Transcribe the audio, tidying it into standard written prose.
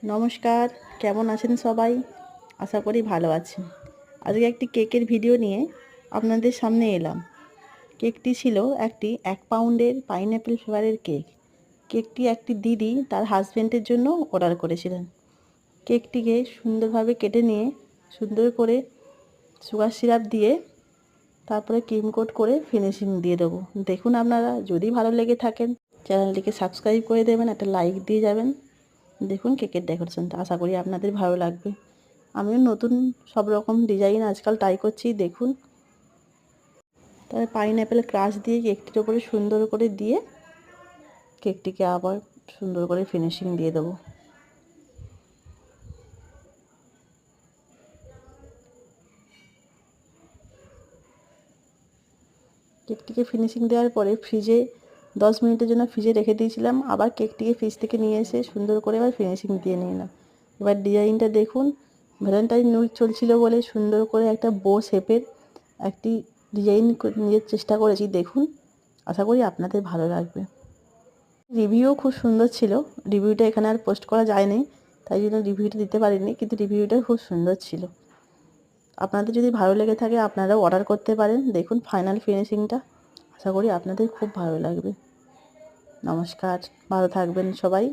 নমস্কার, কেমন আছেন সবাই? আশা করি ভালো আছেন। আজকে একটি কেকের ভিডিও নিয়ে আপনাদের সামনে এলাম। কেকটি ছিল একটি 1 পাউন্ডের পাইনঅ্যাপেল ফ্লেভারের কেক। কেকটি একটি দিদি তার হাজবেন্ডের জন্য অর্ডার করেছিলেন। কেকটিকে সুন্দরভাবে কেটে নিয়ে সুন্দর করে সুগার সিরাপ দিয়ে তারপরে ক্রিম কোট করে ফিনিশিং দিয়ে দেবো। দেখুন আপনারা, যদি ভালো লেগে থাকেন চ্যানেলটিকে সাবস্ক্রাইব করে দেবেন, একটা লাইক দিয়ে যাবেন। দেখুন কেকের ডেকোরেশনটা, আশা করি আপনাদের ভালো লাগবে। আমিও নতুন সব রকম ডিজাইন আজকাল ট্রাই করছি, দেখুন। তবে পাইনঅ্যাপেল ক্রাশ দিয়ে কেকটির ওপরে সুন্দর করে দিয়ে কেকটিকে আবার সুন্দর করে ফিনিশিং দিয়ে দেবো। কেকটিকে ফিনিশিং দেওয়ার পরে ফ্রিজে 10 মিনিটের জন্য ফ্রিজে রেখে দিয়েছিলাম। আবার কেকটিকে ফ্রিজ থেকে নিয়ে এসে সুন্দর করে আবার ফিনিশিং দিয়ে নিলাম। এবার ডিজাইনটা দেখুন, ভ্যালেন্টাইন উইক চলছিল বলে সুন্দর করে একটা বো শেপের একটি ডিজাইন নিজের চেষ্টা করেছি, দেখুন। আশা করি আপনাদের ভালো লাগবে। রিভিউও খুব সুন্দর ছিল। রিভিউটা এখানে আর পোস্ট করা যায়নি, তাই জন্য রিভিউটা দিতে পারিনি, কিন্তু রিভিউটা খুব সুন্দর ছিল। আপনাদের যদি ভালো লেগে থাকে আপনারাও অর্ডার করতে পারেন। দেখুন ফাইনাল ফিনিশিংটা, আশা করি আপনাদের খুব ভালো লাগবে। নমস্কার, ভালো থাকবেন সবাই।